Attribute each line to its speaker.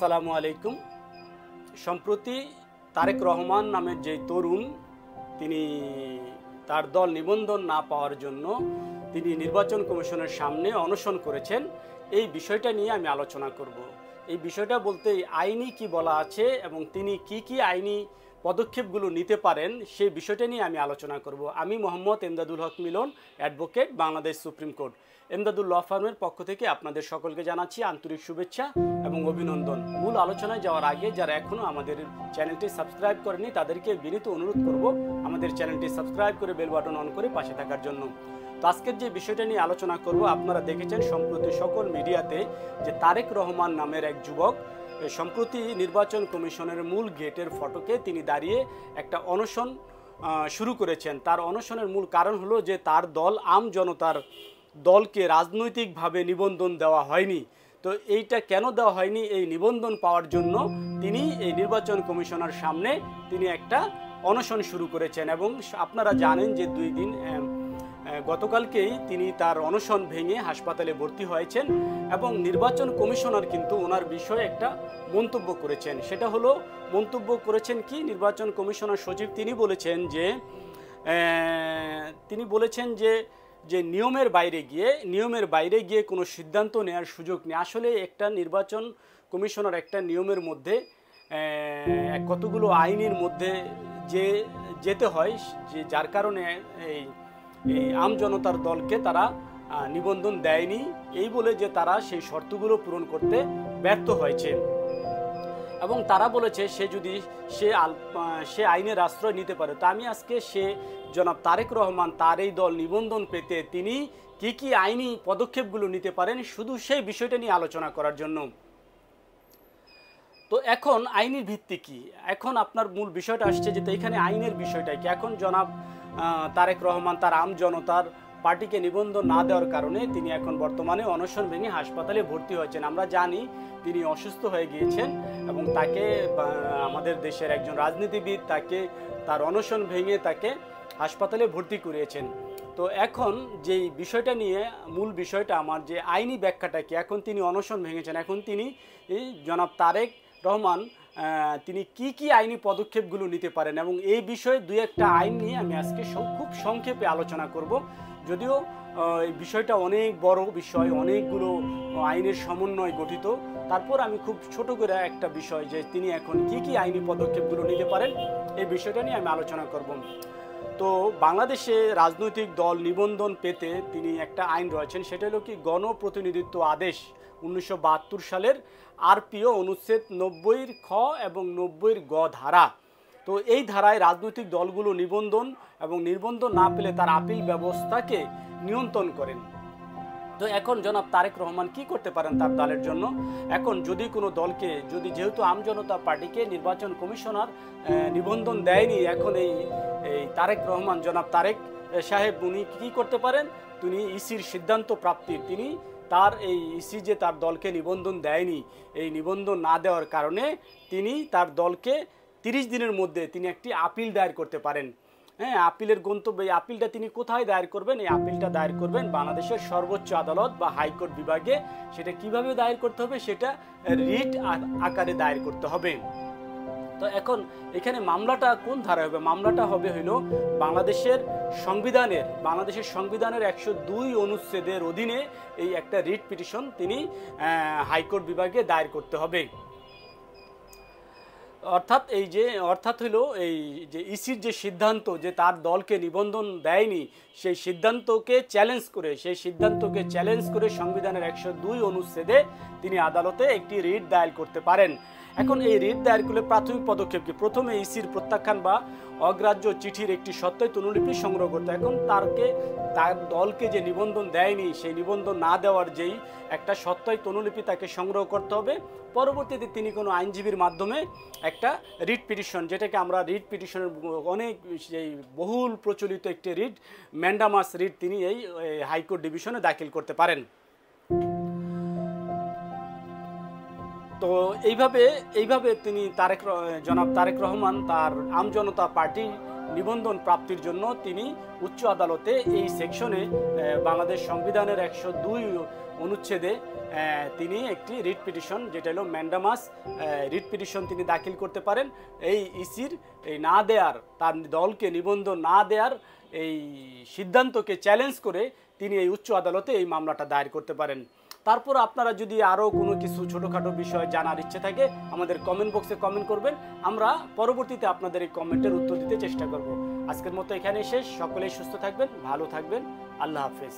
Speaker 1: আসসালামু আলাইকুম। সম্প্রতি তারেক রহমান নামের যে তরুণ, তিনি তার দল নিবন্ধন না পাওয়ার জন্য তিনি নির্বাচন কমিশনের সামনে অনশন করেছেন। এই বিষয়টা নিয়ে আমি আলোচনা করব। এই বিষয়টা বলতে আইনি কি বলা আছে এবং তিনি কি আইনি পদক্ষেপগুলো নিতে পারেন সেই বিষয়টা নিয়ে আমি আলোচনা করব। আমি Mohammad Emdadul Haque Milan, advocate, Bangladesh supreme court. Emdadul law ফার্মের পক্ষ থেকে আপনাদের সকলকে জানাচ্ছি আন্তরিক শুভেচ্ছা এবং অভিনন্দন। মূল আলোচনায় যাওয়ার আগে যারা এখনও আমাদের চ্যানেলটি সাবস্ক্রাইব করেনি তাদেরকে বিনীত অনুরোধ করব আমাদের চ্যানেলটি সাবস্ক্রাইব করে বেল বাটন অন করে পাশে থাকার জন্য। তো আজকের যে বিষয়টা নিয়ে আলোচনা করব, আপনারা দেখেছেন সম্প্রতি সকল মিডিয়াতে যে তারেক রহমান নামের এক যুবক সম্প্রতি নির্বাচন কমিশনের মূল গেটের ফটকে তিনি দাঁড়িয়ে একটা অনশন শুরু করেছেন। তার অনশনের মূল কারণ হলো যে তার দল আম জনতার দলকে রাজনৈতিকভাবে নিবন্ধন দেওয়া হয়নি। তো এইটা কেন দেওয়া হয়নি, এই নিবন্ধন পাওয়ার জন্য তিনি এই নির্বাচন কমিশনার সামনে তিনি একটা অনশন শুরু করেছেন। এবং আপনারা জানেন যে গতকালকেই তিনি তার অনশন ভেঙে হাসপাতালে ভর্তি হয়েছেন এবং নির্বাচন কমিশনার কিন্তু ওনার বিষয়ে একটা মন্তব্য করেছেন। সেটা হলো মন্তব্য করেছেন কি, নির্বাচন কমিশনার সচিব তিনি বলেছেন যে নিয়মের বাইরে গিয়ে কোনো সিদ্ধান্ত নেওয়ার সুযোগ নেই। আসলে একটা নির্বাচন কমিশনার একটা নিয়মের মধ্যে কতগুলো আইনের মধ্যে যেতে হয়, যে যার কারণে এই আম জনতার দলকে তারা নিবন্ধন দেয়নি, এই বলে যে তারা সেই শর্তগুলো পূরণ করতে ব্যর্থ হয়েছে। এবং তারা বলেছে সে আইনের আশ্রয় নিতে পারে। তা আমি আজকে জনাব তারেক রহমান তার এই দল নিবন্ধন পেতে তিনি কি আইনি পদক্ষেপগুলো নিতে পারেন শুধু সেই বিষয়টা নিয়ে আলোচনা করার জন্য। তো এখন আইনের ভিত্তি কি, এখন আপনার মূল বিষয়টা আসছে যে এখানে আইনের বিষয়টা কি। এখন জনাব তারেক রহমান তার আম জনতার পার্টিকে নিবন্ধন না দেওয়ার কারণে তিনি এখন বর্তমানে অনশন ভেঙে হাসপাতালে ভর্তি হয়েছেন। আমরা জানি তিনি অসুস্থ হয়ে গিয়েছেন এবং তাকে আমাদের দেশের একজন রাজনীতিবিদ তার অনশন ভেঙে তাকে হাসপাতালে ভর্তি করিয়েছেন। তো এখন যেই বিষয়টা নিয়ে মূল বিষয়টা আমার যে আইনি ব্যাখ্যাটা কি, এখন তিনি অনশন ভেঙেছেন, এখন তিনি জনাব তারেক রহমান তিনি কি আইনি পদক্ষেপগুলো নিতে পারেন এবং এই বিষয়ে দুই একটা আইন নিয়ে আমি আজকে খুব সংক্ষেপে আলোচনা করব। যদিও এই বিষয়টা অনেক বড় বিষয়, অনেকগুলো আইনের সমন্বয় গঠিত, তারপর আমি খুব ছোট করে একটা বিষয় যে তিনি এখন কি আইনি পদক্ষেপগুলো নিতে পারেন এই বিষয়টা নিয়ে আমি আলোচনা করব। তো বাংলাদেশে রাজনৈতিক দল নিবন্ধন পেতে তিনি একটা আইন রয়েছেন, সেটা হলো কি গণপ্রতিনিধিত্ব আদেশ 1972 সালের আরপিও অনুচ্ছেদ 90 খ এবং 90 গ ধারা। তো এই ধারায় রাজনৈতিক দলগুলো নিবন্ধন না পেলে তার আপিল ব্যবস্থাকে নিয়ন্ত্রণ করেন। তো এখন জনাব তারেক রহমান কি করতে পারেন তার দলের জন্য? এখন যদি কোনো দলকে যেহেতু আম জনতা পার্টিকে নির্বাচন কমিশনার নিবন্ধন দেয়নি, এখন এই জনাব তারেক সাহেব উনি কি করতে পারেন, তিনি ইসির সিদ্ধান্ত প্রাপ্তির তার এই ইসি যে তার দলকে নিবন্ধন দেয়নি, এই নিবন্ধন না দেওয়ার কারণে তিনি তার দলকে 30 দিনের মধ্যে তিনি একটি আপিল দায়ের করতে পারেন। হ্যাঁ, আপিলের গন্তব্য, এই আপিলটা তিনি কোথায় দায়ের করবেন? এই আপিলটা দায়ের করবেন বাংলাদেশের সর্বোচ্চ আদালত বা হাইকোর্ট বিভাগে। সেটা কিভাবে দায়ের করতে হবে? সেটা রিট আকারে দায়ের করতে হবে। তো এখন এখানে মামলাটা কোন ধারায় হবে? মামলাটা হবে বাংলাদেশের সংবিধানের 102 অনুচ্ছেদের অধীনে এই একটা রিট পিটিশন তিনি হাইকোর্ট বিভাগে দায়ের করতে হবে। অর্থাৎ হলো এই যে ইসির যে সিদ্ধান্ত যে তার দলকে নিবন্ধন দেয়নি, সেই সিদ্ধান্তকে চ্যালেঞ্জ করে সংবিধানের 102 অনুচ্ছেদে তিনি আদালতে একটি রিট দায়ের করতে পারেন। এখন এই রিট দায়ের করলে প্রাথমিক পদক্ষেপ কি? প্রথমে ইসির প্রত্যাখ্যান বা অগ্রাহ্য চিঠির একটি সত্যায়িত অনুলিপি সংগ্রহ করতে। এখন তার দলকে যে নিবন্ধন দেয়নি, সেই নিবন্ধন না দেওয়ার যেই একটা সত্যায়িত অনুলিপি তাকে সংগ্রহ করতে হবে। পরবর্তীতে তিনি কোনো আইনজীবীর মাধ্যমে একটা রিট পিটিশন, যেটাকে আমরা রিট পিটিশনের অনেক বহুল প্রচলিত একটি রিট, ম্যান্ডামাস রিট, তিনি এই হাইকোর্ট ডিভিশনে দাখিল করতে পারেন। তো এইভাবে তিনি জনাব তারেক রহমান তার আম জনতা পার্টি নিবন্ধন প্রাপ্তির জন্য তিনি উচ্চ আদালতে এই সেকশনে বাংলাদেশ সংবিধানের 102 অনুচ্ছেদে তিনি একটি রিট পিটিশন, যেটা হলো ম্যান্ডামাস রিট পিটিশন, তিনি দাখিল করতে পারেন। এই ইসির এই না দেয়ার, তার দলকে নিবন্ধন না দেয়ার এই সিদ্ধান্তকে চ্যালেঞ্জ করে তিনি এই উচ্চ আদালতে এই মামলাটা দায়ের করতে পারেন। তারপর আপনারা যদি আরও কোনো কিছু ছোটোখাটো বিষয় জানার ইচ্ছে থাকে আমাদের কমেন্ট বক্সে কমেন্ট করবেন, আমরা পরবর্তীতে আপনাদের এই কমেন্টের উত্তর দিতে চেষ্টা করব। আজকের মতো এখানেই শেষ। সকলেই সুস্থ থাকবেন, ভালো থাকবেন, আল্লাহ হাফেজ।